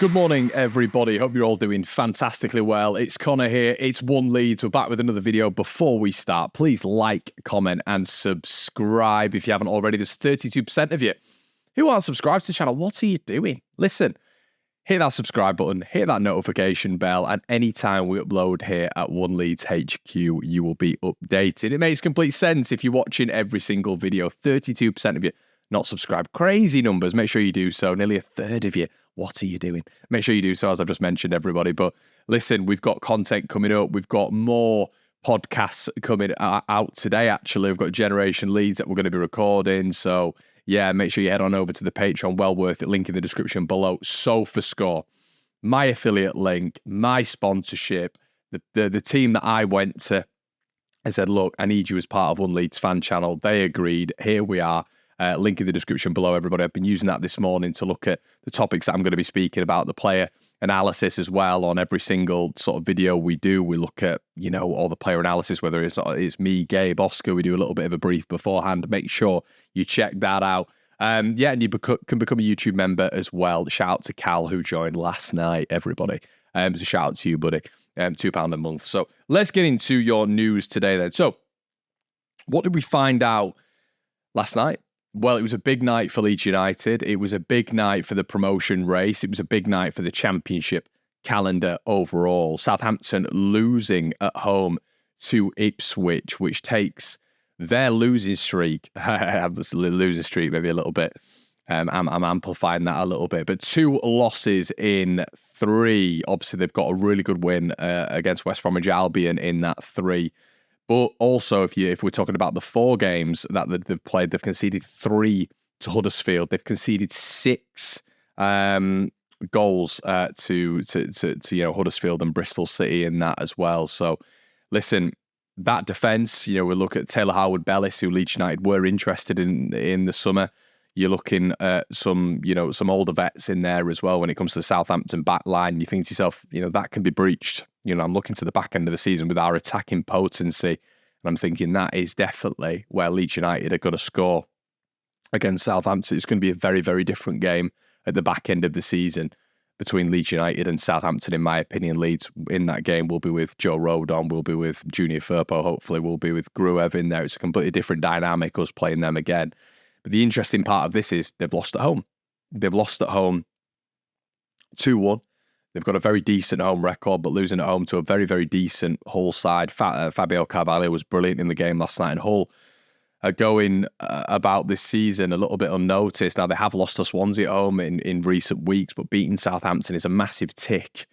Good morning, everybody. Hope you're all doing fantastically well. It's Conor here. It's One Leeds. We're back with another video. Before we start, please like, comment, and subscribe if you haven't already. There's 32% of you who aren't subscribed to the channel. What are you doing? Listen, hit that subscribe button, hit that notification bell, and anytime we upload here at One Leeds HQ, you will be updated. It makes complete sense if you're watching every single video. 32% of you not subscribed. Crazy numbers. Make sure you do so. Nearly a third of you. What are you doing? Make sure you do so, as I've just mentioned, everybody. But listen, we've got content coming up. We've got more podcasts coming out today, actually. We've got Generation Leeds that we're going to be recording. So, yeah, make sure you head on over to the Patreon. Well worth it. Link in the description below. SofaScore, my affiliate link, my sponsorship, the team that I went to. I said, look, I need you as part of One Leeds Fan Channel. They agreed. Here we are. Link in the description below, everybody. I've been using that this morning to look at the topics that I'm going to be speaking about, the player analysis as well. On every single sort of video we do, we look at, all the player analysis, whether it's me, Gabe, Oscar. We do a little bit of a brief beforehand. Make sure you check that out. And you can become a YouTube member as well. Shout out to Cal, who joined last night, everybody. So shout out to you, buddy. £2 a month. So let's get into your news today then. So what did we find out last night? Well, it was a big night for Leeds United. It was a big night for the promotion race. It was a big night for the championship calendar overall. Southampton losing at home to Ipswich, which takes their losing streak. Losing streak, maybe a little bit. I'm amplifying that a little bit. But 2 losses in 3. Obviously, they've got a really good win against West Bromwich Albion in that 3. But also, if we're talking about the 4 games that they've played, they've conceded 3 to Huddersfield. They've conceded 6 goals to Huddersfield and Bristol City in that as well. So, listen, that defence. We look at Taylor Harwood-Bellis, who Leeds United were interested in the summer. You're looking at some older vets in there as well when it comes to the Southampton back line. You think to yourself, that can be breached. I'm looking to the back end of the season with our attacking potency, and I'm thinking that is definitely where Leeds United are going to score against Southampton. It's going to be a very, very different game at the back end of the season between Leeds United and Southampton, in my opinion. Leeds in that game will be with Joe Rodon, will be with Junior Firpo, hopefully will be with Gruev in there. It's a completely different dynamic, us playing them again. But the interesting part of this is they've lost at home. They've lost at home 2-1. They've got a very decent home record, but losing at home to a very, very decent Hull side. Fabio Carvalho was brilliant in the game last night, and Hull are going about this season a little bit unnoticed. Now, they have lost to Swansea at home in recent weeks, but beating Southampton is a massive tick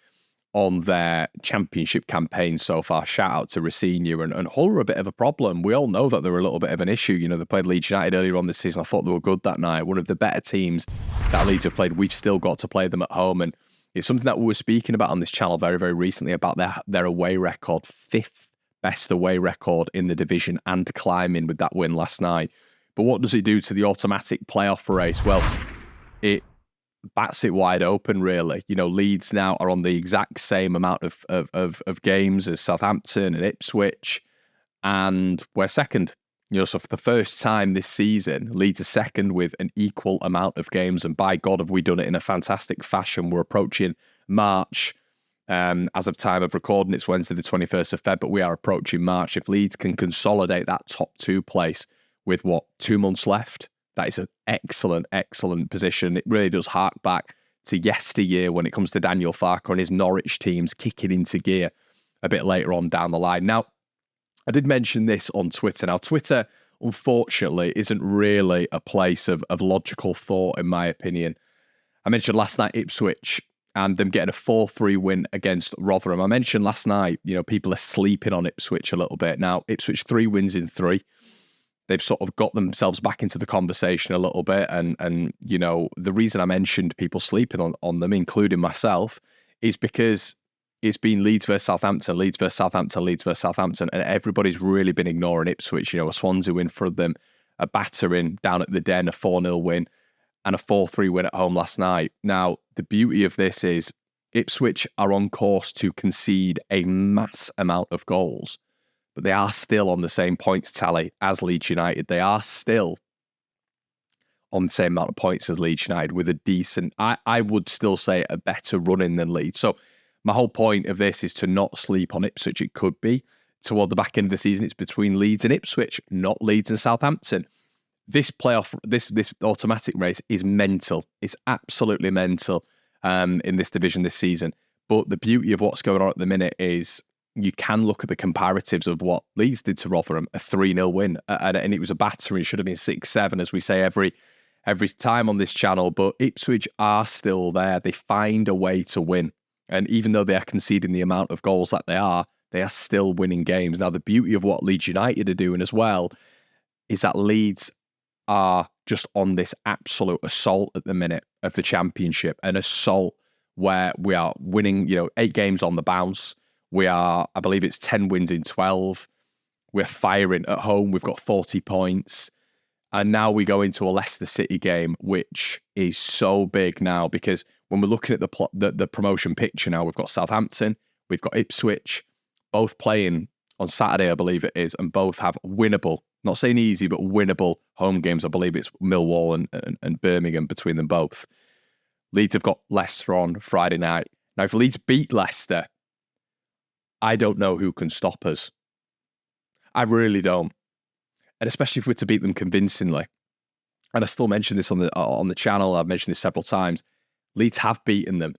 on their championship campaign so far. Shout out to Racine, and Hull are a bit of a problem. We all know that they're a little bit of an issue. They played Leeds United earlier on this season. I thought they were good that night. One of the better teams that Leeds have played. We've still got to play them at home, and it's something that we were speaking about on this channel very, very recently about their away record. 5th best away record in the division and climbing with that win last night. But what does it do to the automatic playoff race? Well, it bats it wide open, really. Leeds now are on the exact same amount of games as Southampton and Ipswich, and we're second. So for the first time this season, Leeds are second with an equal amount of games, and by God, have we done it in a fantastic fashion. We're approaching March. As of time of recording, it's Wednesday the 21st of Feb, but we are approaching March. If Leeds can consolidate that top 2 place with, 2 months left, that is an excellent, excellent position. It really does hark back to yesteryear when it comes to Daniel Farke and his Norwich teams kicking into gear a bit later on down the line. Now, I did mention this on Twitter. Now, Twitter, unfortunately, isn't really a place of logical thought, in my opinion. I mentioned last night Ipswich and them getting a 4-3 win against Rotherham. I mentioned last night, people are sleeping on Ipswich a little bit. Now, Ipswich 3 wins in 3. They've sort of got themselves back into the conversation a little bit. And the reason I mentioned people sleeping on them, including myself, is because it's been Leeds versus Southampton, Leeds versus Southampton, Leeds versus Southampton, and everybody's really been ignoring Ipswich. A Swansea win for them, a battering down at the Den, a 4-0 win, and a 4-3 win at home last night. Now, the beauty of this is Ipswich are on course to concede a mass amount of goals, but they are still on the same points tally as Leeds United. They are still on the same amount of points as Leeds United with a decent, I would still say a better run-in than Leeds. So my whole point of this is to not sleep on Ipswich. It could be toward the back end of the season. It's between Leeds and Ipswich, not Leeds and Southampton. This playoff, this automatic race is mental. It's absolutely mental in this division this season. But the beauty of what's going on at the minute is you can look at the comparatives of what Leeds did to Rotherham, a 3-0 win. And it was a battering. It should have been 6-7, as we say every time on this channel. But Ipswich are still there. They find a way to win. And even though they are conceding the amount of goals that they are still winning games. Now, the beauty of what Leeds United are doing as well is that Leeds are just on this absolute assault at the minute of the Championship, an assault where we are winning, 8 games on the bounce. We are, I believe it's 10 wins in 12. We're firing at home. We've got 40 points. And now we go into a Leicester City game, which is so big now because when we're looking at the promotion picture now, we've got Southampton, we've got Ipswich, both playing on Saturday, I believe it is, and both have winnable, not saying easy, but winnable home games. I believe it's Millwall and Birmingham between them both. Leeds have got Leicester on Friday night. Now, if Leeds beat Leicester, I don't know who can stop us. I really don't. And especially if we're to beat them convincingly. And I still mention this on the channel. I've mentioned this several times. Leeds have beaten them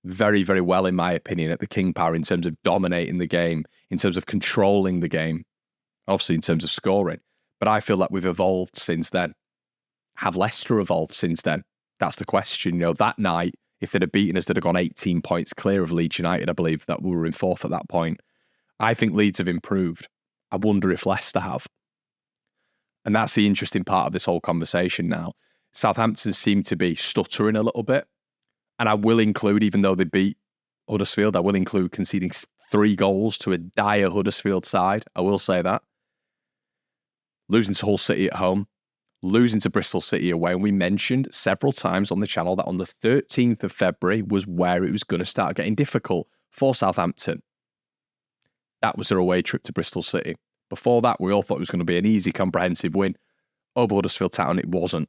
very, very well, in my opinion, at the King Power in terms of dominating the game, in terms of controlling the game, obviously in terms of scoring. But I feel like we've evolved since then. Have Leicester evolved since then? That's the question. That night, if they'd have beaten us, they'd have gone 18 points clear of Leeds United, I believe, that we were in 4th at that point. I think Leeds have improved. I wonder if Leicester have. And that's the interesting part of this whole conversation now. Southampton seem to be stuttering a little bit. And I will include, even though they beat Huddersfield, I will include conceding 3 goals to a dire Huddersfield side. I will say that. Losing to Hull City at home. Losing to Bristol City away. And we mentioned several times on the channel that on the 13th of February was where it was going to start getting difficult for Southampton. That was their away trip to Bristol City. Before that, we all thought it was going to be an easy, comprehensive win over Huddersfield Town. It wasn't.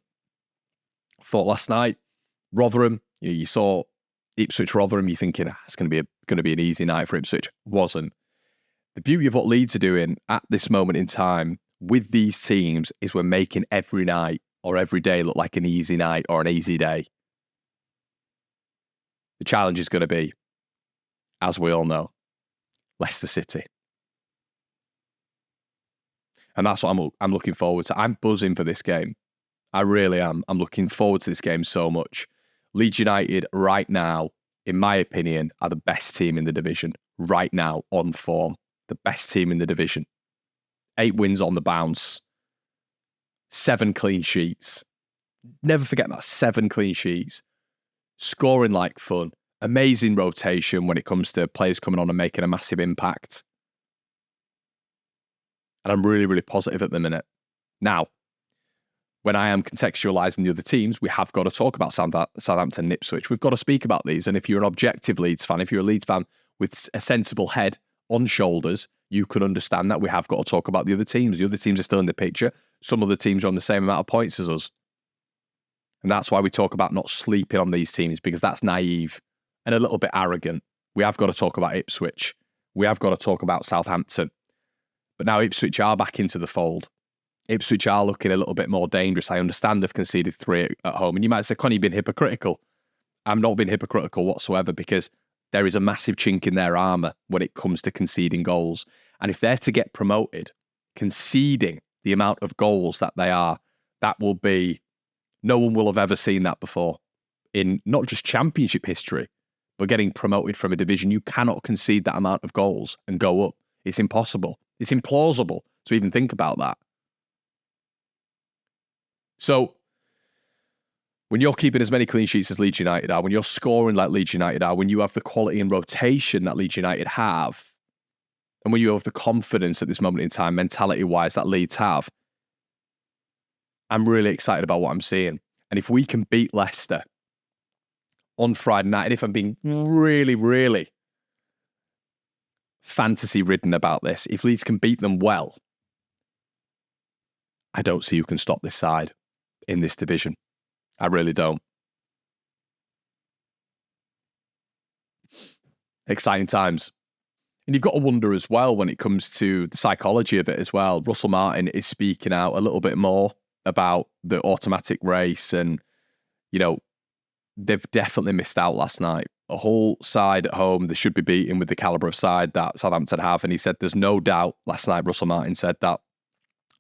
Thought last night, Rotherham, you saw Ipswich Rotherham, you're thinking it's going to be an easy night for Ipswich. Wasn't. The beauty of what Leeds are doing at this moment in time with these teams is we're making every night or every day look like an easy night or an easy day. The challenge is going to be, as we all know, Leicester City. And that's what I'm looking forward to. I'm buzzing for this game. I really am. I'm looking forward to this game so much. Leeds United right now, in my opinion, are the best team in the division right now on form. The best team in the division. 8 wins on the bounce. 7 clean sheets. Never forget that. 7 clean sheets. Scoring like fun. Amazing rotation when it comes to players coming on and making a massive impact. And I'm really, really positive at the minute. Now, when I am contextualising the other teams, we have got to talk about Southampton and Ipswich. We've got to speak about these. And if you're an objective Leeds fan, if you're a Leeds fan with a sensible head on shoulders, you can understand that we have got to talk about the other teams. The other teams are still in the picture. Some of the teams are on the same amount of points as us. And that's why we talk about not sleeping on these teams, because that's naive and a little bit arrogant. We have got to talk about Ipswich. We have got to talk about Southampton. But now Ipswich are back into the fold. Ipswich are looking a little bit more dangerous. I understand they've conceded 3 at home. And you might say, Conor, you've been hypocritical. I'm not being hypocritical whatsoever, because there is a massive chink in their armour when it comes to conceding goals. And if they're to get promoted, conceding the amount of goals that they are, that will be, no one will have ever seen that before in not just Championship history, but getting promoted from a division. You cannot concede that amount of goals and go up. It's impossible. It's implausible to even think about that. So, when you're keeping as many clean sheets as Leeds United are, when you're scoring like Leeds United are, when you have the quality and rotation that Leeds United have, and when you have the confidence at this moment in time, mentality-wise, that Leeds have, I'm really excited about what I'm seeing. And if we can beat Leicester on Friday night, and if I'm being really, really fantasy-ridden about this, if Leeds can beat them well, I don't see who can stop this side. in this division. I really don't. Exciting times. And you've got to wonder as well when it comes to the psychology of it as well. Russell Martin is speaking out a little bit more about the automatic race, and, you know, they've definitely missed out last night. A whole side at home, they should be beating with the calibre of side that Southampton have. And he said there's no doubt last night, Russell Martin said that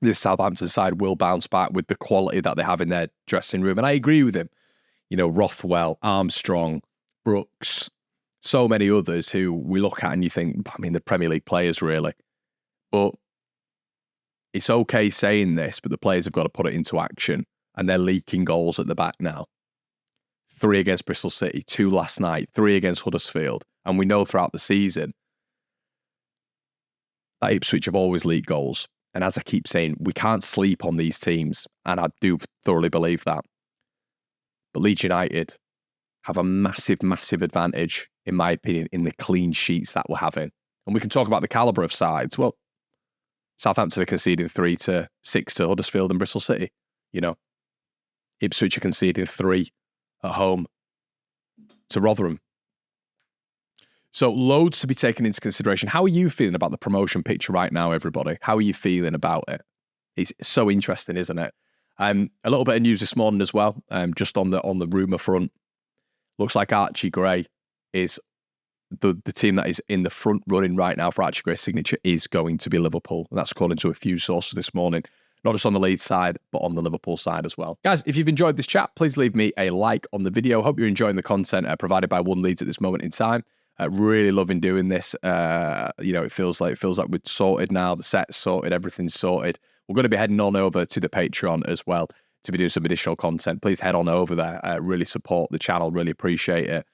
this Southampton side will bounce back with the quality that they have in their dressing room. And I agree with him. You know, Rothwell, Armstrong, Brooks, so many others who we look at and you think, I mean, the Premier League players really. But it's okay saying this, but the players have got to put it into action, and they're leaking goals at the back now. 3 against Bristol City, 2 last night, 3 against Huddersfield. And we know throughout the season that Ipswich have always leaked goals. And as I keep saying, we can't sleep on these teams. And I do thoroughly believe that. But Leeds United have a massive, massive advantage, in my opinion, in the clean sheets that we're having. And we can talk about the calibre of sides. Well, Southampton are conceding 3-6 to Huddersfield and Bristol City. You know, Ipswich are conceding 3 at home to Rotherham. So loads to be taken into consideration. How are you feeling about the promotion picture right now, everybody? How are you feeling about it? It's so interesting, isn't it? A little bit of news this morning as well, just on the rumour front. Looks like Archie Gray is the team that is in the front running right now for Archie Gray's signature is going to be Liverpool. And that's according to a few sources this morning. Not just on the Leeds side, but on the Liverpool side as well. Guys, if you've enjoyed this chat, please leave me a like on the video. Hope you're enjoying the content provided by One Leeds at this moment in time. Really loving doing this. You know, it feels like we're sorted now. The set's sorted, everything's sorted. We're going to be heading on over to the Patreon as well to be doing some additional content. Please head on over there. Really support the channel. Really appreciate it.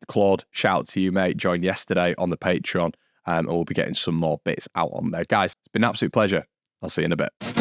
Claude, shout out to you, mate. Joined yesterday on the Patreon, and we'll be getting some more bits out on there. Guys, it's been an absolute pleasure. I'll see you in a bit.